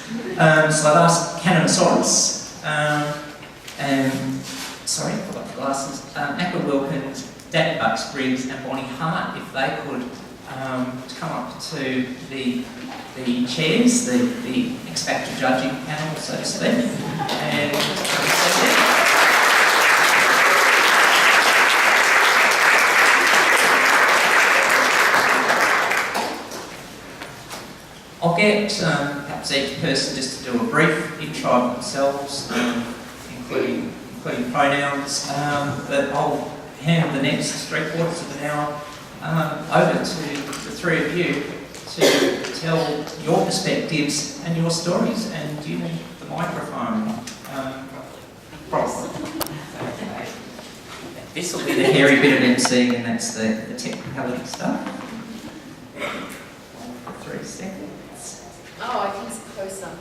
So I've asked Caninosaurus, sorry, I forgot the glasses, Aqua Wilkins, Dat Bucks Briggs and Bonnie Hart, if they could come up to the chairs, the X Factor judging panel, so to speak, and I'll get perhaps each person just to do a brief intro of themselves, including pronouns, but I'll hand the next 3/4 of an hour over to the three of you to tell your perspectives and your stories, and you need the microphone. This will be the hairy bit of MC, and that's the technicality stuff. 3 seconds. Oh, I think it's closer.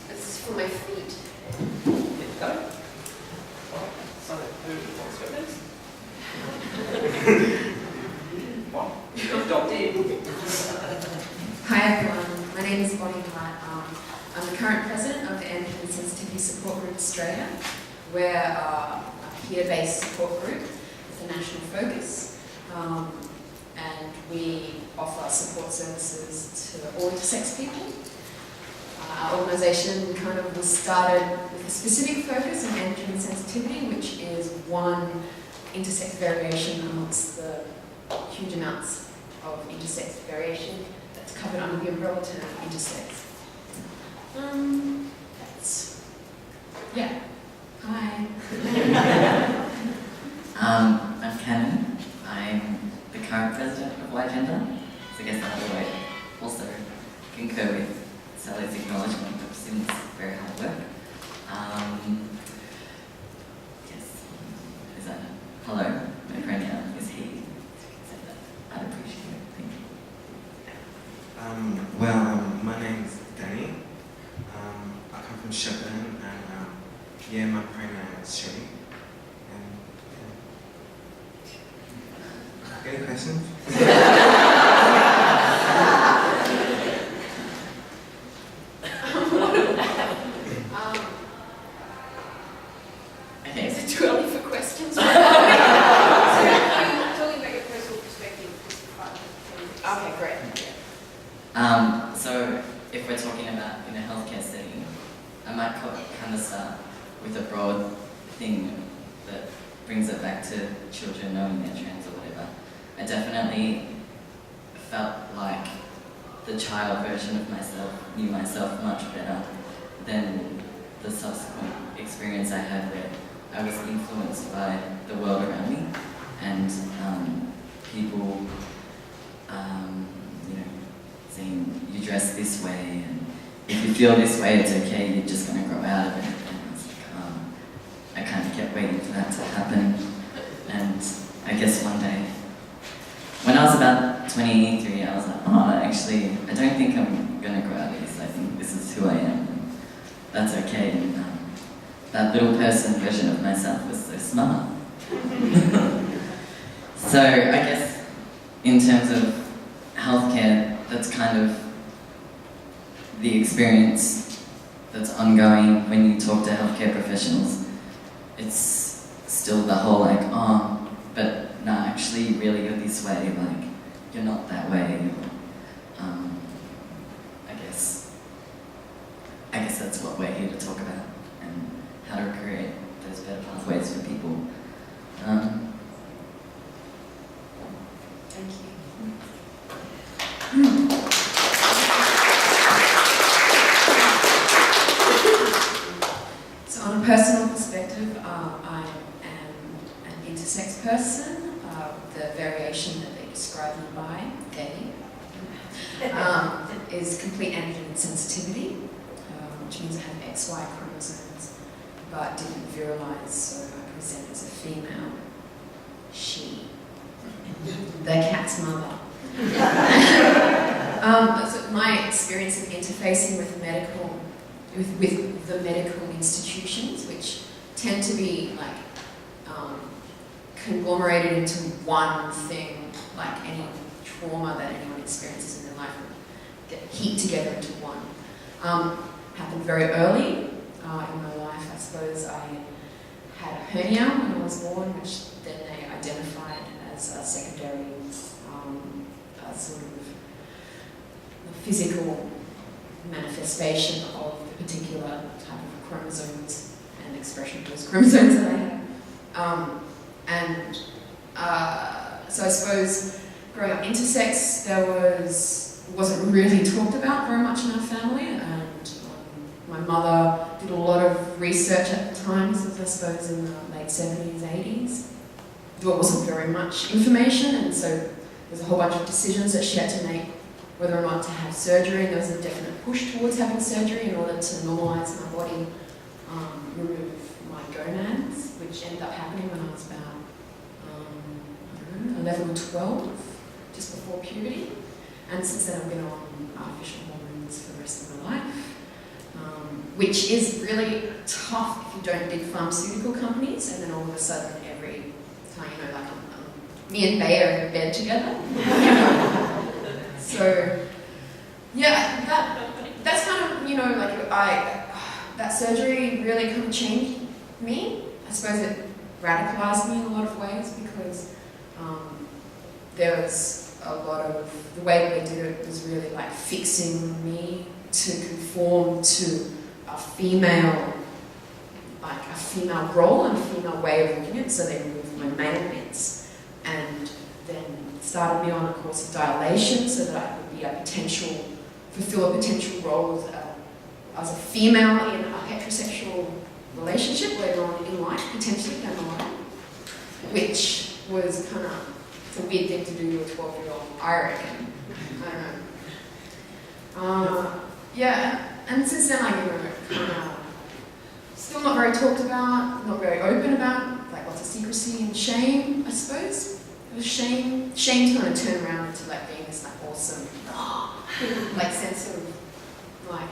This is for my feet. There you go. So, what's your next? Hi everyone, my name is Bonnie Hart. I'm the current president of the Androgen Sensitivity Support Group Australia. We're a peer-based support group with a national focus, and we offer support services to all intersex people. Our organisation kind of was started with a specific focus on androgen sensitivity, which is one intersex variation amongst the huge amounts of intersex variation that's covered under the umbrella term intersex. Yeah. Hi. I'm Canon. I'm the current president of Y-Gender, so I guess I would also concur with Sally's acknowledgement of Sim's very hard work. Yes, is that hello? My pronoun is he. If you can say that, I'd appreciate it. Thank you. Well, my name's Danny. I come from Shepparton, and yeah, my pronoun is she. And any questions? Okay, is it too early for questions? Talking about your personal perspective is fun. Okay, great. So if we're talking about in a healthcare setting, I might kind of start with a broad thing that brings it back to children knowing they're trans or whatever. I definitely felt like the child version of myself knew myself much better than the subsequent experience I had where I was influenced by the world around me and people, saying you dress this way and if you feel this way it's okay, you're just going to grow out of it. And I was like, I kind of kept waiting for that to happen, and I guess one day, when I was about 23, I was like, actually, I don't think I'm going to grow out of this. I think this is who I am, and that's okay. And that little person version of myself was so smart. So I guess in terms of healthcare, that's kind of the experience that's ongoing when you talk to healthcare professionals. It's still the whole like, but no, actually really you're this way, like you're not that way. I guess that's what we're here to talk about, and how to create those better pathways for people. Thank you. So on a personal perspective, I am an intersex person. The variation that they describe me by, gay, is complete androgen sensitivity, which means I have XY chromosomes, but didn't virilize, so I present as a female, she, the cat's mother. So my experience of interfacing with the medical institutions, which tend to be like conglomerated into one thing, like any trauma that anyone experiences in their life would get heaped together into one. Happened very early in my life. I suppose I had a hernia when I was born, which then they identified as a secondary sort of physical manifestation of the particular type of chromosomes and expression of those chromosomes that I had. So I suppose growing up intersex, wasn't really talked about very much in our family, and my mother did a lot of research at the time, so I suppose in the late 70s, 80s. There wasn't very much information, and so there's a whole bunch of decisions that she had to make whether or not to have surgery. There was a definite push towards having surgery in order to normalise my body, remove my gonads, which ended up happening when I was about 11 or 12, just before puberty. And since then I've been on artificial hormones for the rest of my life, which is really tough if you don't big pharmaceutical companies, and then all of a sudden every time, me and Bay are in bed together. So, yeah, that's kind of, that surgery really kind of changed me. I suppose it radicalized me in a lot of ways, because there was a lot of, the way they did it was really like fixing me to conform to a female role and a female way of looking at it. So they removed my male bits and then started me on a course of dilation so that I could fulfill a potential role as a female in a heterosexual relationship later on in life, potentially down the line, which was kind of, it's a weird thing to do to a 12-year-old, I reckon. I don't know. And since then, still not very talked about, not very open about, like lots of secrecy and shame, I suppose. It was shame kind of turned around into like being this like awesome, like sense of like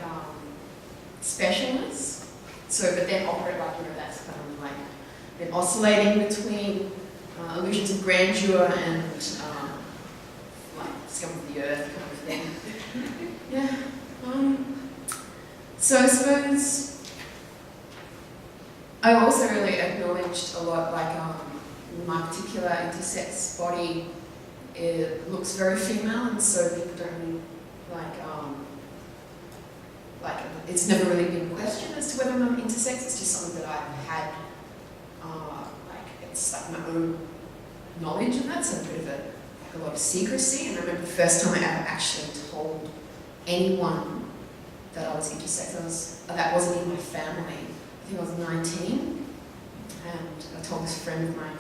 specialness. So, but then operate like, that's kind of like then oscillating between illusions of grandeur and like scum of the earth kind of thing. Yeah. So I suppose I also really acknowledged a lot, like my particular intersex body, it looks very female, and so people don't really like it's never really been questioned as to whether I'm intersex. It's just something that I've had, it's like my own knowledge of that, so a bit of a lot of secrecy. And I remember the first time I ever actually told anyone that I was intersex, that wasn't in my family. I think I was 19, and I told this friend of mine,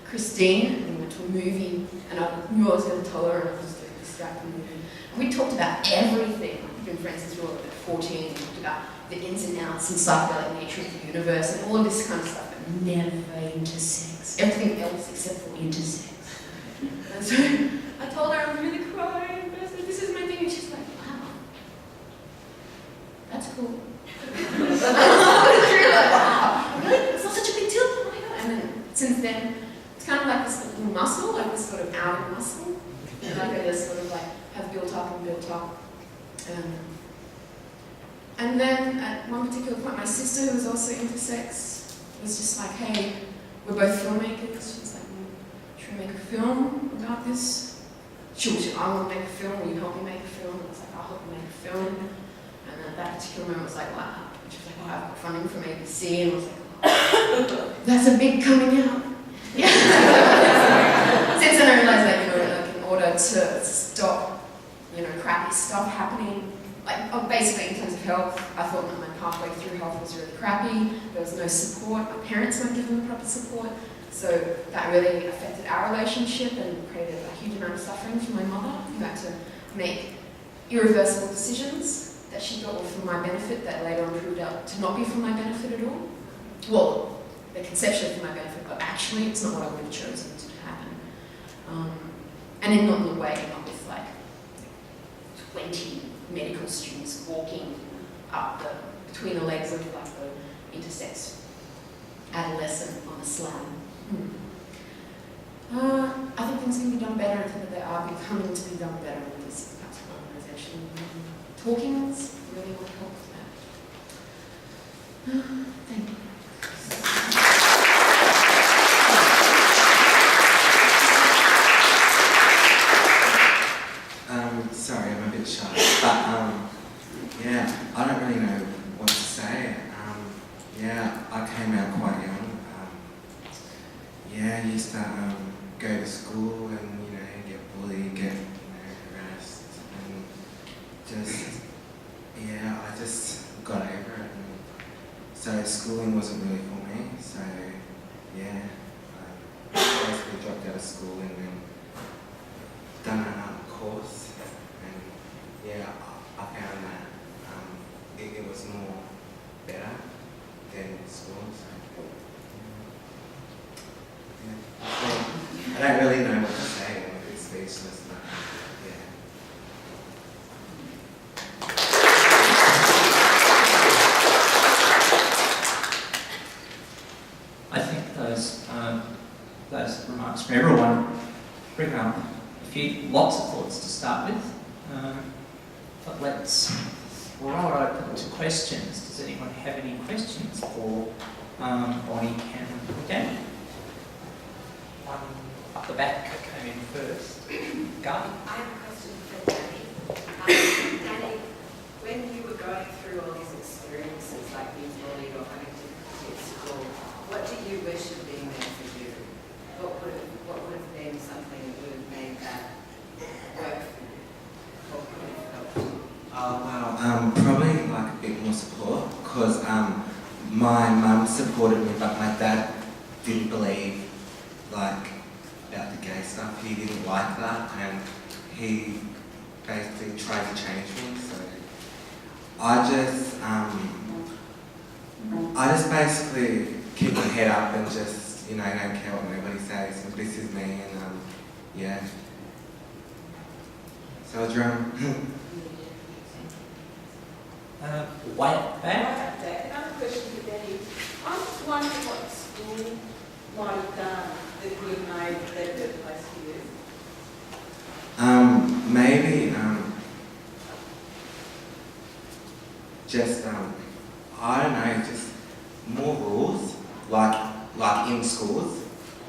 Christine, and we went to a movie, and I knew I was going to tell her, and I was doing this distracted movie. And we talked about everything. We've been friends since we were 14, we talked about the ins and outs and psychedelic nature of the universe, and all of this kind of stuff, but never intersex. Everything else except for intersex. And so I told her, I was really crying, and I said, this is my thing, and she's like, wow, that's cool. It's not such a big deal. Oh my God. And then since then, it's kind of like this little muscle, like this sort of outer muscle, like I just sort of like have built up and built up. And then at one particular point, my sister, who was also intersex, was just like, hey, we're both filmmakers. She's like, should we make a film about this? I want to make a film. Will you help me make a film? And I was like, I'll help you make a film. And at that particular moment, I was like, wow. And she was like, oh, I've got funding from ABC. And I was like, oh, that's a big coming out. Yeah. Since then, I realized that, like in order to stop, crappy stuff happening, like basically in terms of health, I thought that my pathway through health was really crappy. There was no support. My parents weren't given the proper support. So that really affected our relationship and created a huge amount of suffering for my mother, who had to make irreversible decisions that she thought were for my benefit that later on proved out to not be for my benefit at all. Well, they're conceptually for my benefit, but actually it's not what I would have chosen to happen. And in not in the way, not with like 20 medical students walking up between the legs of like the intersex adolescent on a slab. I think things can be done better. I think that they are becoming to be done better with this particular organisation. talkings. Really want to help with that. Thank you. Sorry, I'm a bit shy, but yeah, I don't really know what to say. Yeah, I came out quite young. Yeah, I used to go to school and get bullied, get harassed, and I just got over it. And so schooling wasn't really for me. So yeah, I basically dropped out of school and then done another course. Yeah, I found that it was more better than school. So, yeah. I don't really know what to say. I'm a bit speechless, but yeah. I think those remarks from everyone bring up lots of thoughts to start with. But let's roll it open to questions. Does anyone have any questions for Bonnie, Cam, or Danny? One up the back came in first. Garth? I have a question for Danny. Danny, when you were going through all these experiences, like being bullied or having difficulty at school, what do you wish had been there for you? What would have been something that would have made that work for you? What would have helped you? Probably like a bit more support, because my mum supported me, but my dad didn't believe about the gay stuff. He didn't like that, and he basically tried to change me. So I just basically keep my head up and just don't care what nobody says. And this is me, and yeah. So drum. Way up back. Another question for Danny. I'm just wondering what school might have done that would have made that a good place for you. Maybe just I don't know, just more rules, like in schools,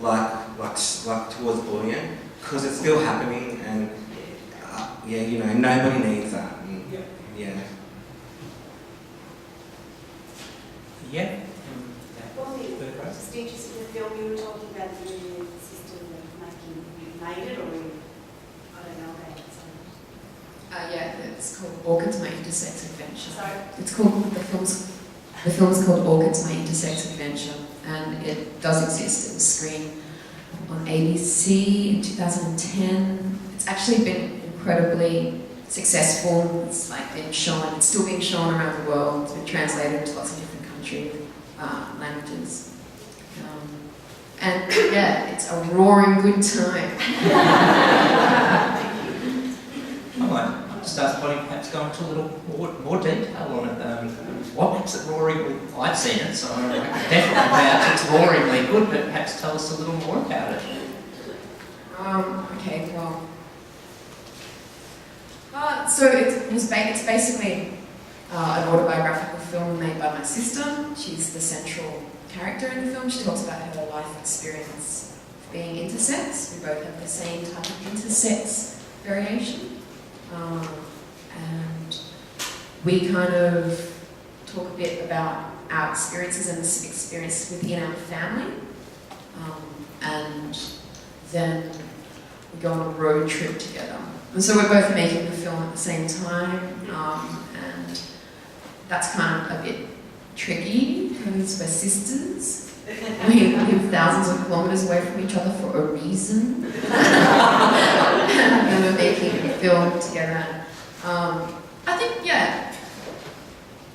like towards bullying, because it's still happening, and nobody needs that. And, yeah. Yeah. Bonnie, just interested in the film, you were talking about the system of making, you made it, or I don't know about it. So. Yeah, it's called Orchids, My Intersex Adventure. Sorry? It's called, the film's called Orchids, My Intersex Adventure, and it does exist. It was screened on ABC in 2010. It's actually been incredibly successful. It's it's still being shown around the world. It's been translated into lots of different languages. And yeah, it's a roaring good time. I might just ask Bonnie perhaps go into a little more detail on it. What makes it roaring? I've seen it, so I can definitely vouch it's roaringly good, but perhaps tell us a little more about it. Okay, well. So it's basically an autobiographical film made by my sister. She's the central character in the film. She talks about her life experience being intersex. We both have the same type of intersex variation. And we kind of talk a bit about our experiences and the experiences within our family. And then we go on a road trip together. And so we're both making the film at the same time. And that's kind of a bit tricky because we're sisters. We live thousands of kilometres away from each other for a reason. And we're making a film together. I think, yeah,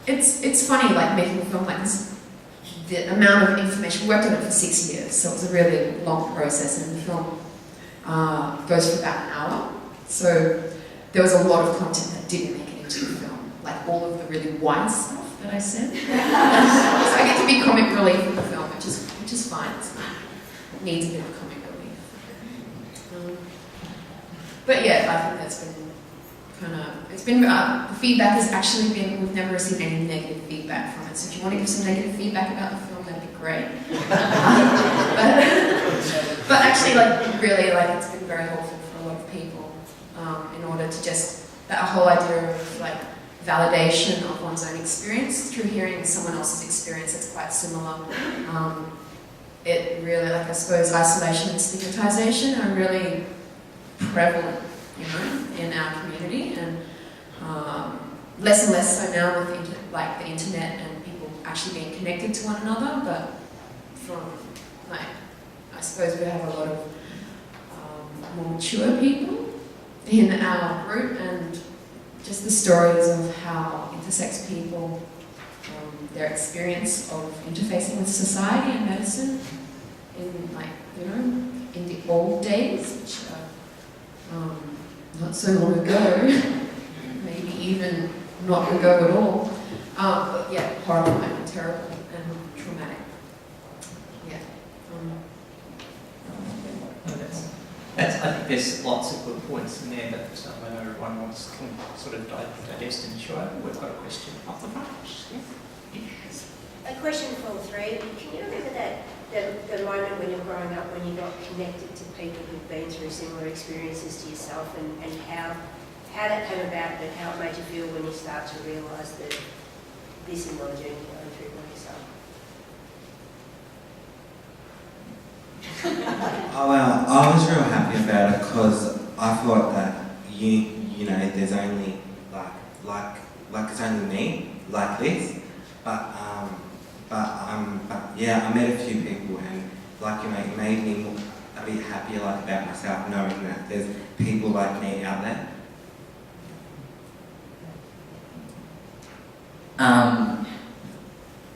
it's funny, making a film like this. The amount of information, we worked on it for 6 years, so it was a really long process, and the film goes for about an hour. So there was a lot of content that didn't make it into the film, all of the really white stuff that I said. So I get to be comic relief in the film, which is fine. It needs a bit of comic relief. But yeah, I think that's been kind of it's been, the feedback has actually been, we've never received any negative feedback from it. So if you want to give some negative feedback about the film, that'd be great. But actually, like, really, like, it's been very helpful for a lot of people in order to just, that whole idea of, like, validation of one's own experience through hearing someone else's experience that's quite similar. It really, like, I suppose isolation and stigmatization are really prevalent, you know, in our community, and less and less so now with the internet and people actually being connected to one another. But from, like, I suppose we have a lot of more mature people in our group, and just the stories of how intersex people, their experience of interfacing with society and medicine in, like, you know, in the old days, which are not so long ago, maybe even not ago at all. But yeah, horrible and terrible and traumatic. Yeah. I think there's lots of good points in there that I know everyone wants to sort of digest and chew over. We've got a question off the front. A question for all three. Can you remember that the moment when you're growing up when you got connected to people who've been through similar experiences to yourself, and how that came about, and how it made you feel when you start to realise that this is not a journey you're going through by yourself? Oh well, I was real happy about it because I thought that you know, there's only like it's only me like this, but yeah, I met a few people, and like, you know, it made me a bit happier, like, about myself, knowing that there's people like me out there.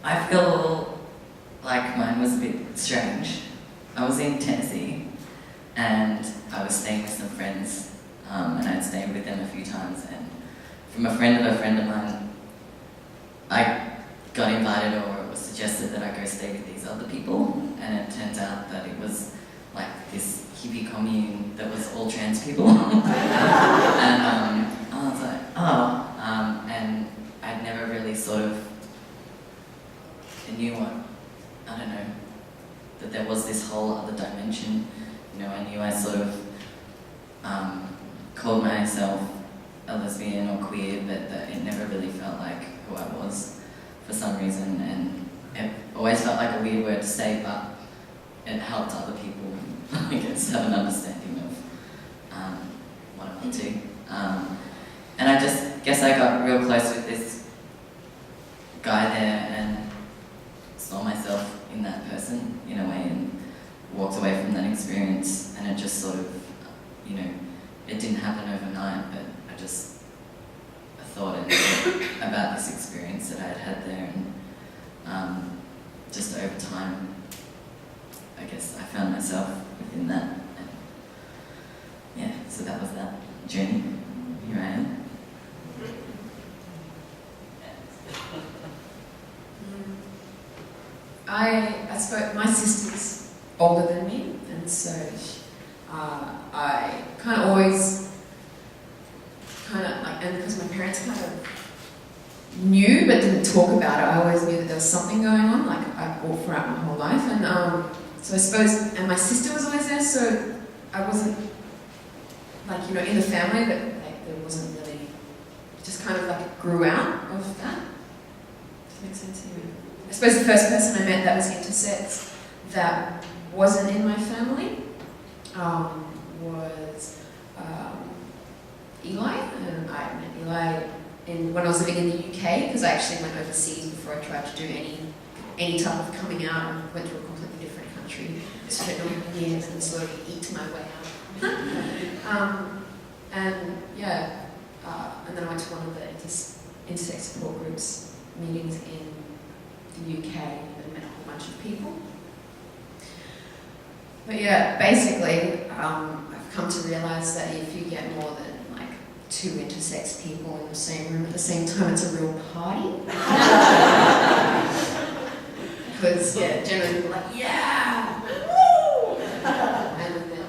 I feel like mine was a bit strange. I was in Tennessee and I was staying with some friends, and I'd stayed with them a few times, and from a friend of mine, I got invited, or it was suggested that I go stay with these other people, and it turns out that it was like this hippie commune that was all trans people. And I was like, oh, and I'd never really sort of knew what, I don't know, that there was this whole other dimension. You know, I knew I sort of called myself a lesbian or queer, but that it never really felt like who I was for some reason, and it always felt like a weird word to say, but it helped other people, I guess, have an understanding of what I'm up to. And I just guess I got real close with this guy there and saw myself in that person in a way, and walked away from that experience, and it just sort of, you know, it didn't happen overnight, but I thought about this experience that I had had there, and just over time, I guess I found myself within that, and yeah, so that was that journey. Here I am. I suppose my sister's older than me, and so I kind of always like, and because my parents kind of knew but didn't talk about it, I always knew that there was something going on, like, all throughout my whole life, and so I suppose, and my sister was always there, so I wasn't, like, you know, in the family, but like, there wasn't really, it just kind of like grew out of that. Does that make sense? Anyway. I suppose the first person I met that was intersex that wasn't in my family was Eli, and I met Eli when I was living in the UK, because I actually went overseas before I tried to do any type of coming out, and went to a completely different country, spent years and slowly eked my way out. And yeah, and then I went to one of the intersex support groups meetings in the UK and met a whole bunch of people. But yeah, basically, I've come to realise that if you get more than like 2 intersex people in the same room at the same time, it's a real party. Because yeah, generally people are like, yeah, woo! And then the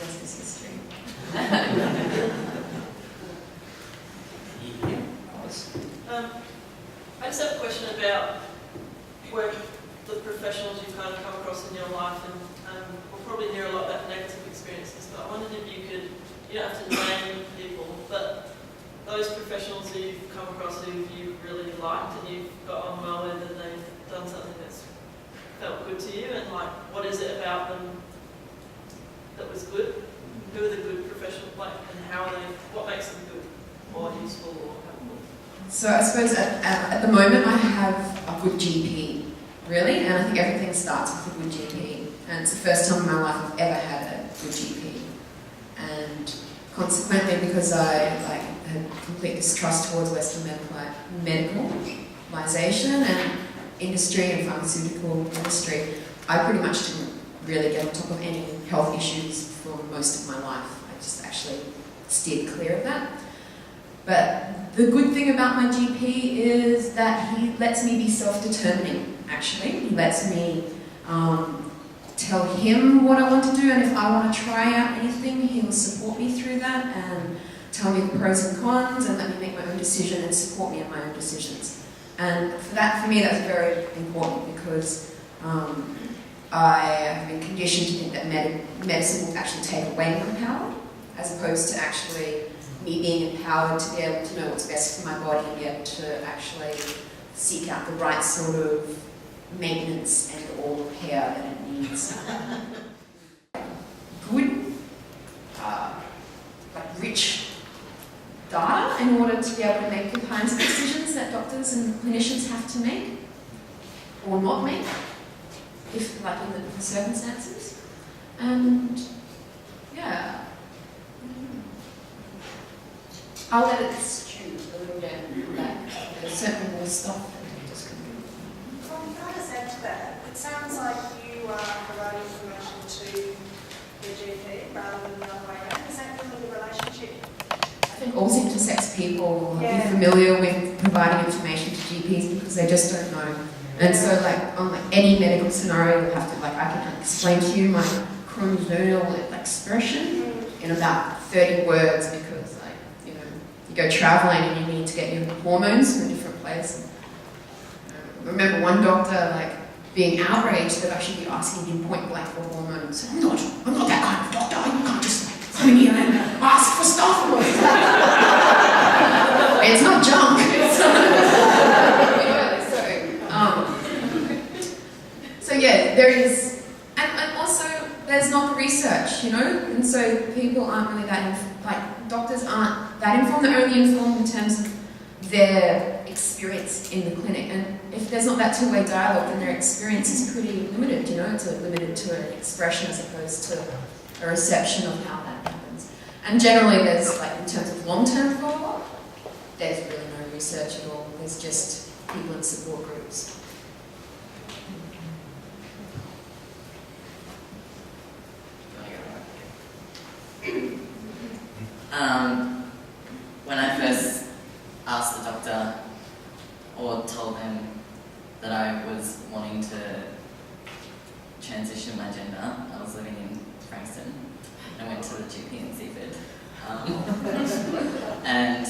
rest is history. please. I just have a question about where the professionals you've kind of come across in your life, and we'll probably hear a lot about negative experiences, but I wondered if you could, you don't have to name people, but those professionals who you've come across who you really liked and you've got on well with, and they've done something that's felt good to you, and like, what is it about them that was good? Who are the good professionals, like, and how are they, what makes them good or useful or helpful? So I suppose at the moment I have a good GP, really, and I think everything starts with a good GP. And it's the first time in my life I've ever had a good GP. And consequently, because I had complete distrust towards Western medicalisation and industry and pharmaceutical industry, I pretty much didn't really get on top of any health issues for most of my life. I just actually steered clear of that. But the good thing about my GP is that he lets me be self-determining, actually. He lets me tell him what I want to do, and if I want to try out anything, he will support me through that and tell me the pros and cons and let me make my own decision and support me in my own decisions. And for me, that's very important because I have been conditioned to think that medicine will actually take away my power, as opposed to actually me being empowered to be able to know what's best for my body and be able to actually seek out the right sort of maintenance and or care that it needs. Good, rich data in order to be able to make the kinds of decisions that doctors and clinicians have to make or not make, if like in the circumstances. And yeah. I'll let it stew a little bit, there's certainly more stuff that I just can do. Can I just add to that? It sounds like you are providing information to your GP rather than the other way around. Is that really the relationship? I think all intersex people will Yeah. be familiar with providing information to GPs because they just don't know. And so on any medical scenario, you'll have to, I can explain to you my chromosomal expression in about 30 words because you go travelling and you need to get your hormones from a different place. I remember one doctor being outraged that I should be asking him point blank for hormones. I'm not that kind of doctor. You can't just come in here and ask for stuff. It's not junk. So yeah, there is, and also there's not the research, and so people aren't really doctors aren't that informed. They're only informed in terms of their experience in the clinic, and if there's not that two-way dialogue, then their experience is pretty limited. It's limited to an expression as opposed to a reception of how that happens. And generally, there's in terms of long-term follow-up, there's really no research at all. There's just people in support groups. When I first asked the doctor or told him that I was wanting to transition my gender, I was living in Frankston. I went to the GP in Seaford. And,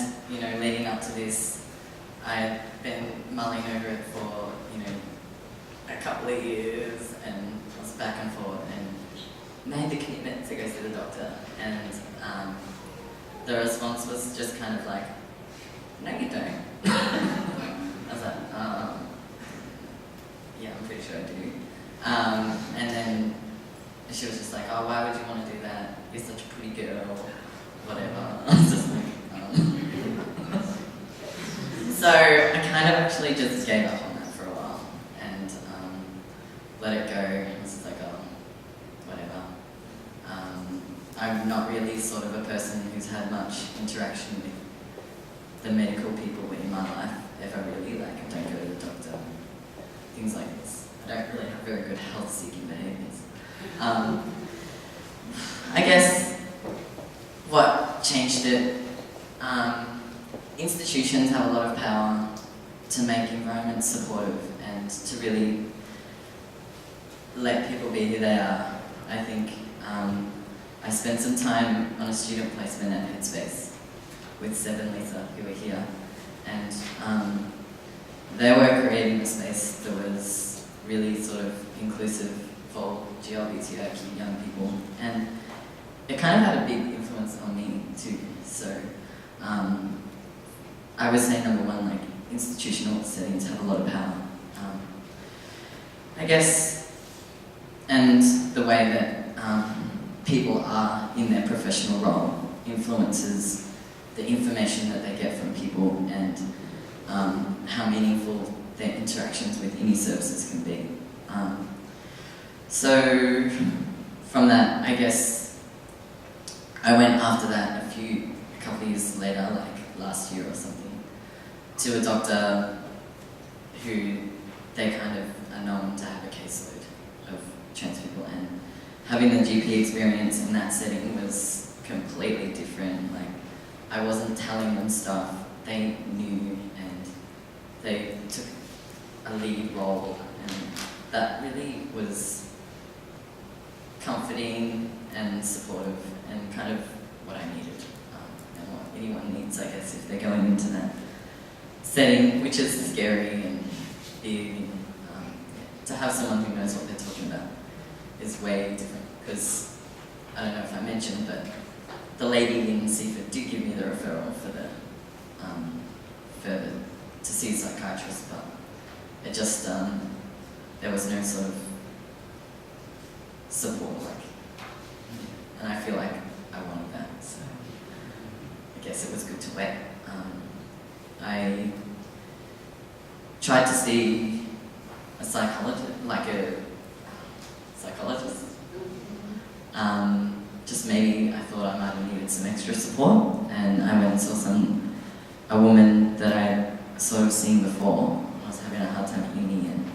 leading up to this, I had been mulling over it for, a couple of years, and I was back and forth and made the commitment to go see the doctor. And the response was just kind of no you don't. I was like, yeah, I'm pretty sure I do. And then she was just like, oh, why would you want to do that? You're such a pretty girl, whatever. I was just So I kind of actually just gave up on that for a while and let it go. I was just like, oh, whatever. I'm not really sort of a person who's had much interaction with the medical people in my life, if I really I don't go to the doctor, things like this. I don't really have very good health-seeking behaviours. I guess what changed it, institutions have a lot of power to make environments supportive and to really let people be who they are. I think I spent some time on a student placement at Headspace with Seb and Lisa, who were here, and they were creating a space that was really sort of inclusive for GLBTIQ young people, and it kind of had a big influence on me too. So I would say number one, like institutional settings have a lot of power, I guess, and the way that people are in their professional role influences the information that they get from people and how meaningful their interactions with any services can be. So from that, I guess I went after that a couple of years later, like last year or something, to a doctor who they kind of are known to have a caseload of trans people, and having the GP experience in that setting was completely different. Like, I wasn't telling them stuff, they knew, and they took a lead role, and that really was comforting and supportive and kind of what I needed, and what anyone needs, I guess, if they're going into that setting, which is scary and big. To have someone who knows what they're talking about is way different, because I don't know if I mentioned, but the lady in Seaford did give me the referral for the to see a psychiatrist, but it just there was no sort of support, and I feel like I wanted that, so I guess it was good to wait. I tried to see a psychologist, just maybe I thought I might have needed some extra support, and I went and saw a woman that I had sort of seen before. I was having a hard time at uni, and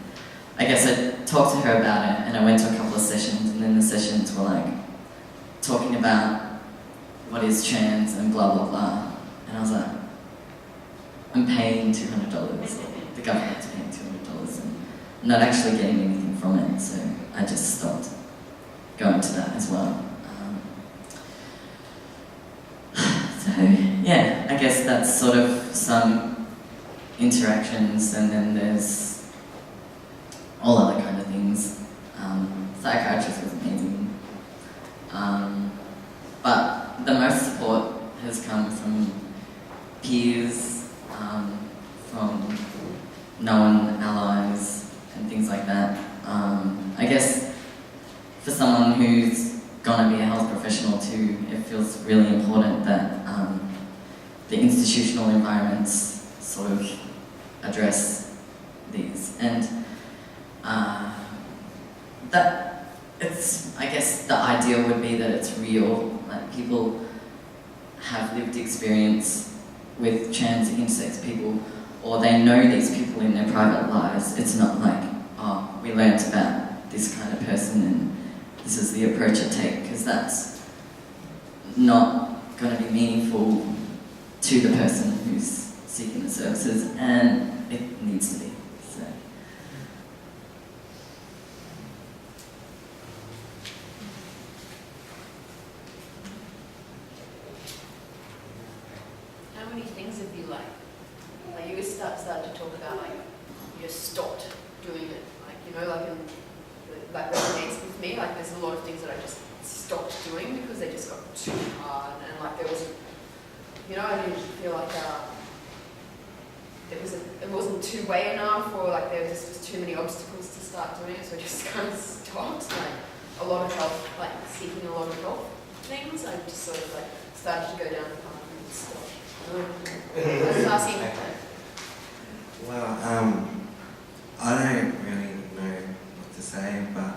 I guess I talked to her about it, and I went to a couple of sessions, and then the sessions were like talking about what is trans and blah blah blah, and I was like, I'm paying $200, the government's paying $200, and I'm not actually getting anything from it, so I just stopped going to that as well. So yeah, I guess that's sort of some interactions, and then there's all other kind of things. Psychiatrist was amazing, but the most support has come from peers, from known allies and things like that. I guess for someone who's going to be a health professional too, it feels really important that the institutional environments sort of address these, and that it's, I guess the ideal would be that it's real, like people have lived experience with trans intersex people, or they know these people in their private lives. It's not like, oh, we learnt about this kind of person and this is the approach I take, because that's not going to be meaningful to the person who's seeking the services, and it needs to be. So. How many things have you like you started to talk about, like, you just stopped doing it, like, you know, like resonates with me, like there's a lot of things that I just stopped doing because they just got too hard, and like there was, you know, I didn't feel like it wasn't two-way enough, or like there was just too many obstacles to start doing it, so I just kind of stopped. Like a lot of help, like seeking a lot of help things, I just sort of like started to go down the path and stopped. I was asking. Well, I don't really know what to say, but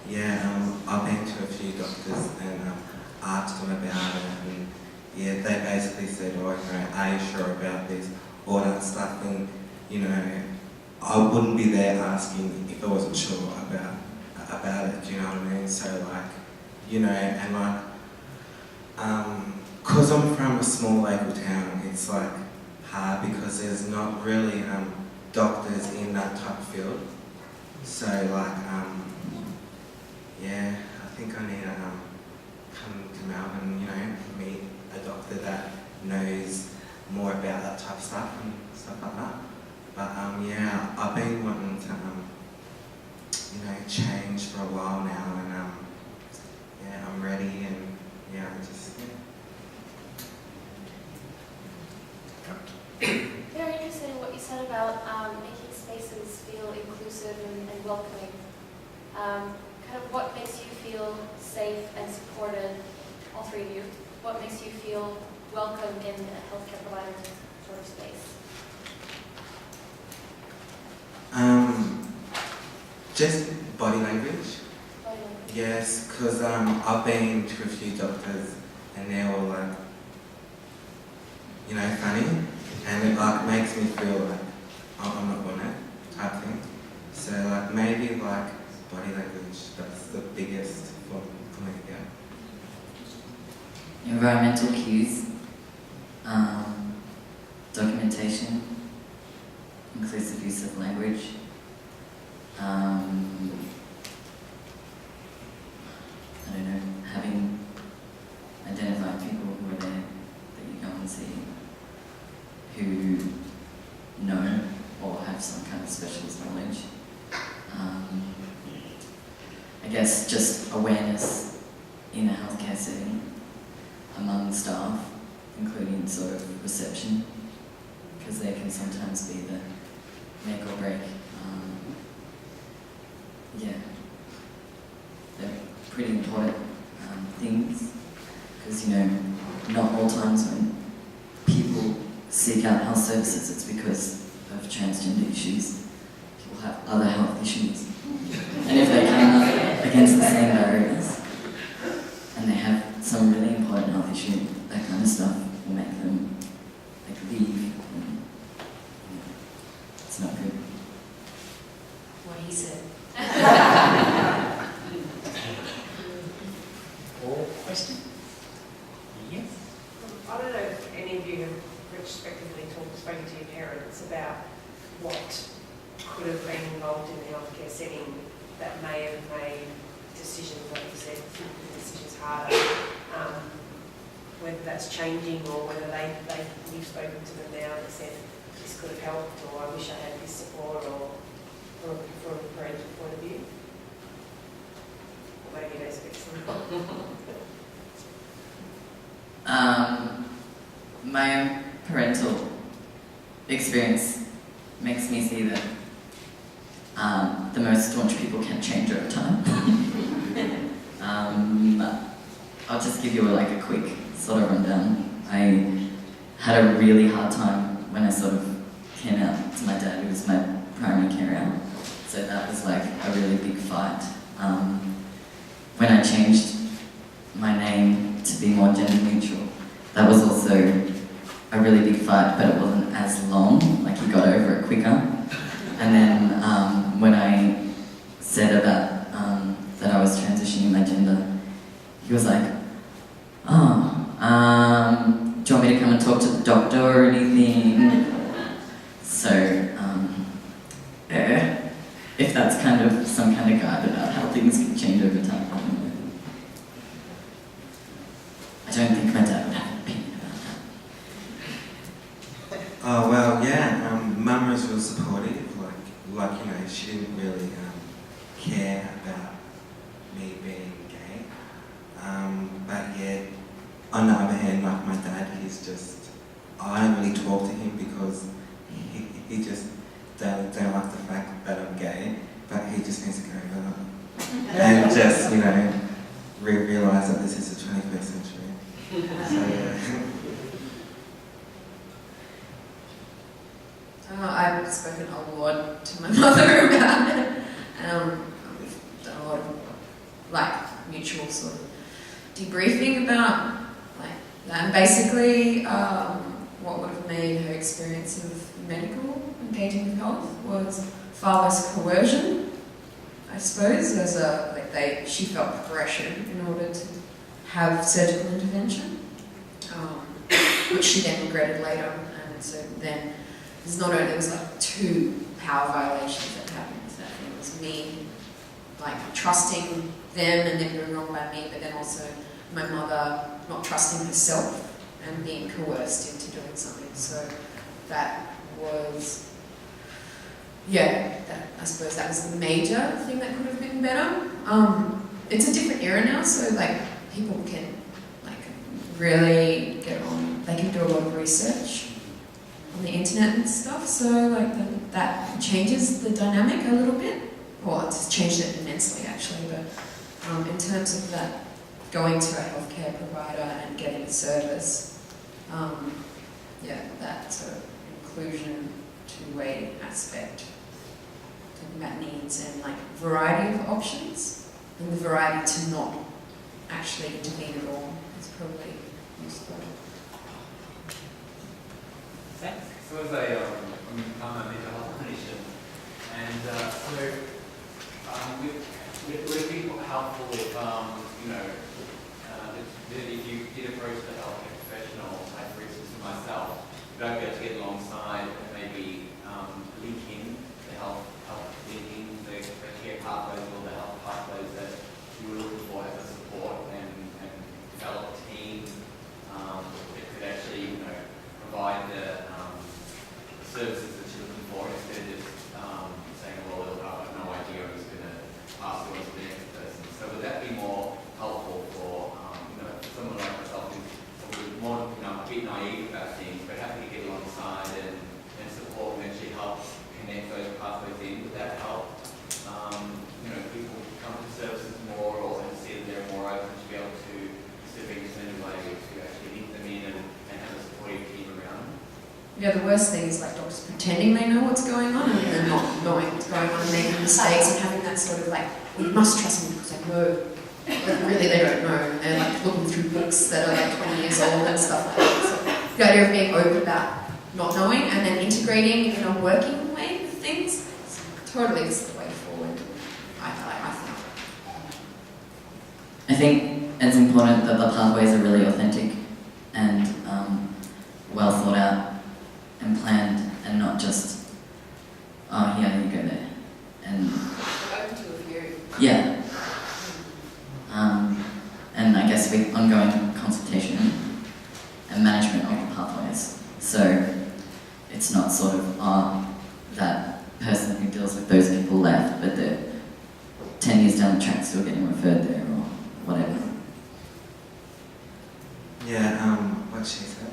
yeah, I've been to a few doctors and asked them about it, and yeah, they basically said, oh, you know, are you sure about this, all that stuff, and you know, I wouldn't be there asking if I wasn't sure about it, do you know what I mean? So like, you know, and like, cause I'm from a small local town, it's like hard because there's not really doctors in that type of field. So like, yeah, I think I need to come to Melbourne, you know, meet a doctor that knows more about that type of stuff and stuff like that. Yeah, I've been wanting to, change for a while now, and yeah, I'm ready, and yeah, I just. Very interested in what you said about making spaces feel inclusive and welcoming. Kind of what makes you feel safe and supported, all three of you? What makes you feel welcome in a healthcare provider sort of space? Just body language. Body language. Yes, because I've been to a few doctors and they're all like, funny, and it like makes me feel like I'm not wanted type thing. So like maybe like body language, that's the biggest for me, yeah. Environmental cues, documentation, inclusive use of language, I don't know, identifying people who are there that you go and see, who know or have some kind of specialist knowledge. I guess just awareness in a healthcare setting among staff, including sort of reception, because they can sometimes be the make or break. Yeah, they're pretty important things, because not all times when people seek out health services it's because of transgender issues. People have other health issues, and if they come up against the same barriers and they have some really important health issue, that kind of stuff will make them leave. And, it's not good. What he said. Or question? Yes. I don't know if any of you have retrospectively spoken to your parents about what could have been involved in the healthcare setting that may have made decisions, like you said, the decisions harder, whether that's changing or whether you've spoken to them now and said this could have helped, or I wish I had this support, or from a parental point of view. Or maybe you don't speak to them. My own parental experience makes me see that the most staunch people can change over time. I'll just give you a quick sort of rundown. I had a really hard time when I sort of came out to my dad, who was my primary carer. So that was a really big fight. When I changed my name to be more gender neutral, that was also a really big fight, but it wasn't as long, he got over it quicker. And then when I said about that I was transitioning my gender, he was like, do you want me to come and talk to the doctor or anything? So, if that's kind of some kind of guide about how things can change over time, I don't think my dad would have an opinion about that. Oh well, yeah. Mum was real supportive. She didn't really care about me being gay. But yeah, on the other hand, my dad, I don't really talk to him because he just don't like the fact that I'm gay. But he just needs to go and just realise that this is the 21st century. So yeah. I've spoken a lot to my mother about it. We've done a lot of mutual sort of debriefing about that. And basically, what would have made her experience of medical engaging with health was far less coercion, I suppose. She felt pressure in order to have surgical intervention, which she then regretted later. And so then there was two power violations that happened. That it was me trusting them and them doing wrong by me, but then also my mother not trusting herself and being coerced into doing something. So that was yeah, I suppose that was the major thing that could have been better. It's a different era now, so like people can like really get on. They can do a lot of research on the internet and stuff. So like that changes the dynamic a little bit. Well, it's changed it immensely actually. But in terms of that, going to a healthcare provider and getting a service, yeah, that sort of inclusion two-way aspect. Talking about needs and like variety of options and the variety to not actually intervene at all is probably useful. Thanks. So as I'm a mental health clinician, and would it be helpful if, that if you did approach the healthcare professional, like for instance for myself, you'd be able to get alongside and maybe link in the link in the care pathways or the health pathways that you were looking for as a support and develop a team that could actually, provide the services that you're looking for instead of just saying, well, I've got no idea, I'm just going to pass it on to the next person. So would that be more helpful for someone like myself who's probably more a bit naive about things, but happy to get alongside and support and actually help connect those pathways in? Would that help? People come to services more or see that they're more open to be able to specific in a way to actually link them in and have a supportive team around them? Yeah, the worst thing is like doctors pretending they know what's going on and then not knowing what's going on and making mistakes and having that sort of like, well, you must trust me because I know. But really they don't know. They're like looking through books that are like 20 years old and stuff like that. So the idea of being open about not knowing and then integrating in a working way with things totally is the way forward, I think. I think it's important that the pathways are really authentic and well thought out and planned, and not just, oh, here you go there. And Open to a view. yeah. And I guess with ongoing consultation and management of the pathways. So it's not sort of, that person who deals with those people left, but they're 10 years down the track still getting referred there or whatever. Yeah, what she said.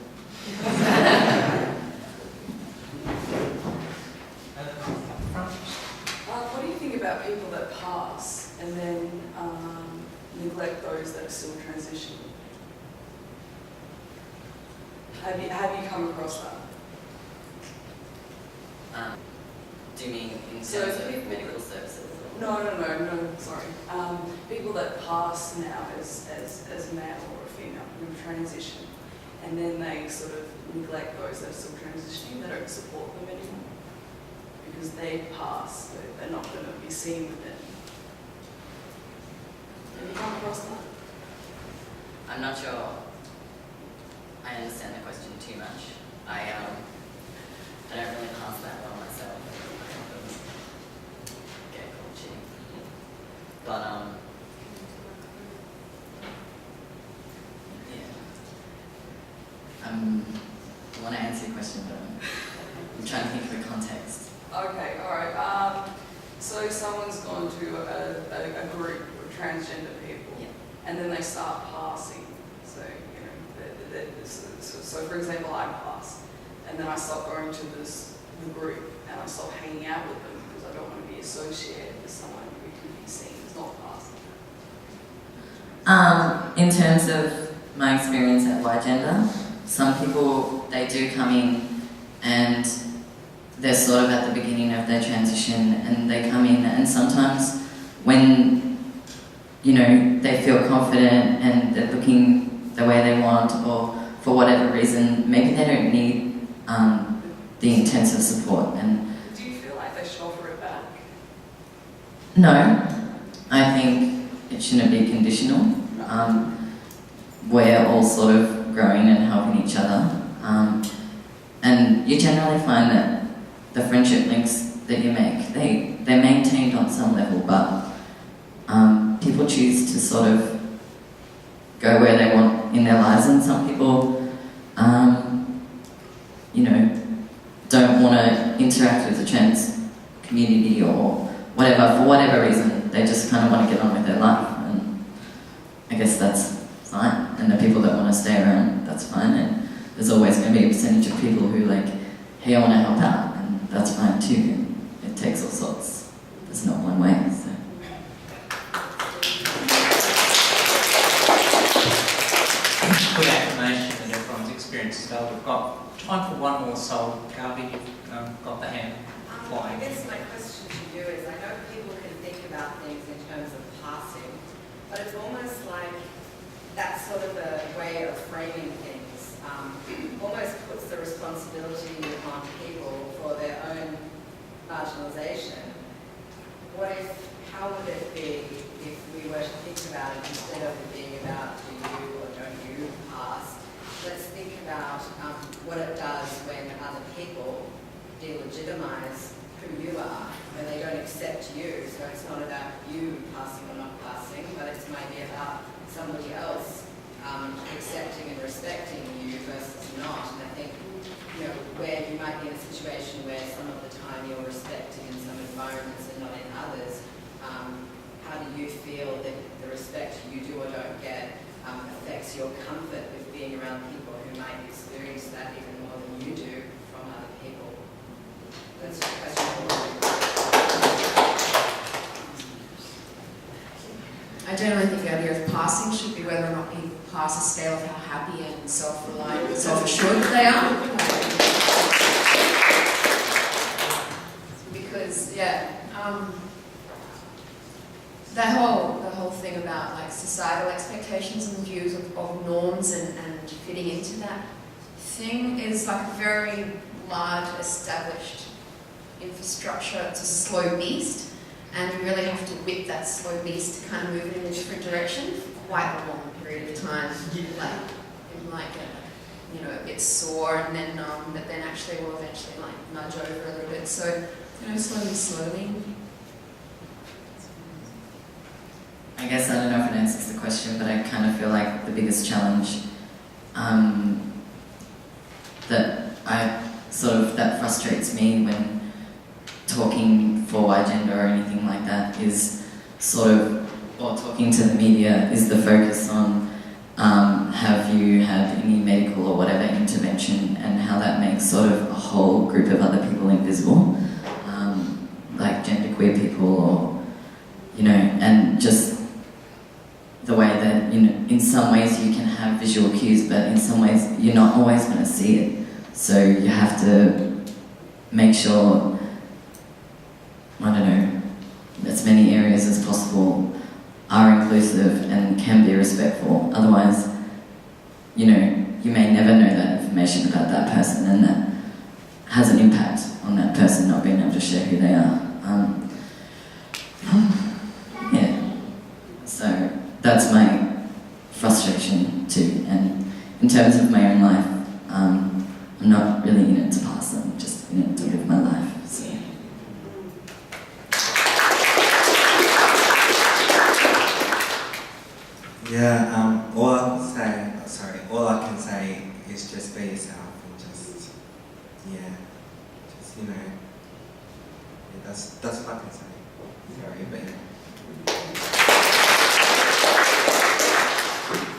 What do you think about people that pass and then neglect those that are still transitioning? Have you come across that? Do you mean in So terms of people- medical services? No, sorry. People that pass now as male or a female who transition, and then they sort of neglect those that are still transitioning, they don't support them anymore because they pass, so they're not going to be seen with it. Have you come across that? I'm not sure I understand the question too much. I don't really pass that well myself. Get called cheating. But yeah. I want to answer your question, but I'm trying to think of the context. Okay, alright. So someone's gone to a group of transgender people, Yeah. and then they start passing. So, so for example, I pass, and then I stop going to the group, and I stop hanging out with them because I don't want to be associated with someone who can be seen as not passing. In terms of my experience at Y-Gender, some people, they do come in and they're sort of at the beginning of their transition, and they come in, and sometimes when, they feel confident and they're looking the way they want, or for whatever reason, maybe they don't need the intensive support. And Do you feel like they shoulder it back? no, I think it shouldn't be conditional. We're all sort of growing and helping each other. And you generally find that the friendship links that you make, they're maintained on some level, but people choose to sort of go where they want in their lives, and some people, don't want to interact with the trans community or whatever, for whatever reason, they just kind of want to get on with their life. And I guess that's fine. And the people that want to stay around, that's fine. And there's always going to be a percentage of people who like, hey, I want to help out, and that's fine too. And it takes all sorts. There's not one way. So. Good affirmation that everyone's experience as well. We've got time for one more, so Garvey, you've got the hand I flying. guess my question to you is, I know people can think about things in terms of passing, but it's almost like that sort of a way of framing things almost puts the responsibility on people for their own marginalisation. How would it be if we were to think about it, instead of it being about do you or don't you pass, let's think about what it does when other people delegitimise who you are, when they don't accept you. So it's not about you passing or not passing, but it's maybe about somebody else accepting and respecting you versus not. And I think, where you might be in a situation where some of the time you're respecting in some environments and not in others, how do you feel that the respect you do or don't get affects your comfort with being around people who might experience that even more than you do from other people? That's a question for you. I generally think the idea of passing should be whether or not people pass a scale of how happy and self-reliant and self-assured they are. Because, the whole thing about like societal expectations and views of norms and fitting into that thing is like a very large established infrastructure. It's a slow beast, and you really have to whip that slow beast to kind of move it in a different direction for quite a long period of time. It gets sore and then numb, but then actually will eventually like nudge over a little bit. So, slowly. I guess I don't know if it answers the question, but I kind of feel like the biggest challenge that frustrates me when talking for agenda or anything like that is or talking to the media, is the focus on have you had any medical or whatever intervention, and how that makes sort of a whole group of other people invisible, like genderqueer people, or and just the way that in some ways you can have visual cues, but in some ways you're not always going to see it. So you have to make sure, as many areas as possible are inclusive and can be respectful. Otherwise, you may never know that information about that person, and that has an impact on that person not being able to share who they are. So that's my frustration too. And in terms of my own life, I'm not really in it to pass, I'm just in it to live my life. So. All I can say is just be yourself and that's what I can say. Sorry, but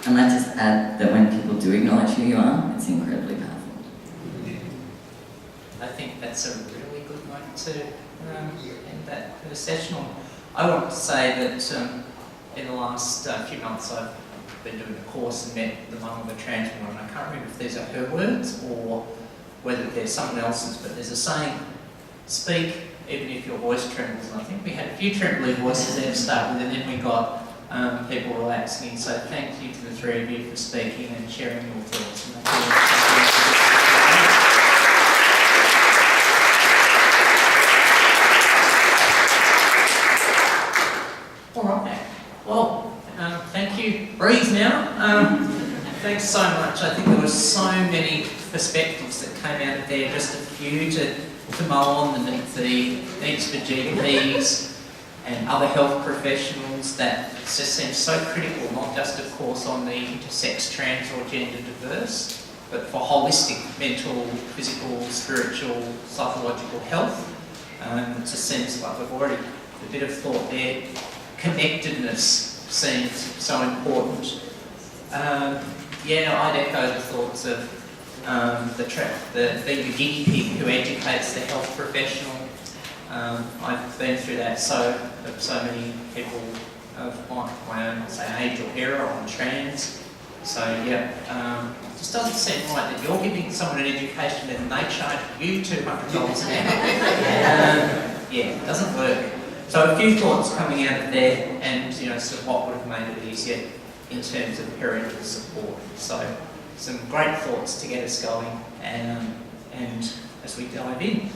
I might just add that when people do acknowledge who you are, it's incredibly powerful. I think that's a really good note to end that session on. I want to say that in the last few months I've been doing a course and met the mum of a trans woman. I can't remember if these are her words or whether they're someone else's, but there's a saying, speak even if your voice trembles. And I think we had a few trembly voices there to start with, and then we got people relaxing. So thank you to the three of you for speaking and sharing your thoughts. All right. Well, thank you. Breathe now. Thanks so much. I think there were so many perspectives that came out of there. Just a few to mull on, the needs for GPs and other health professionals. That just seems so critical, not just, of course, on the intersex, trans or gender diverse, but for holistic mental, physical, spiritual, psychological health. It just seems like we've already a bit of thought there. Connectedness seems so important. I'd echo the thoughts of being the guinea pig who educates the health professional. I've been through that so many people of my own, say, age or era on trans. So it just doesn't seem right that you're giving someone an education and they charge you $200 an hour. It doesn't work. So a few thoughts coming out of there, and sort of what would have made it easier in terms of parental support. So some great thoughts to get us going, and as we dive in.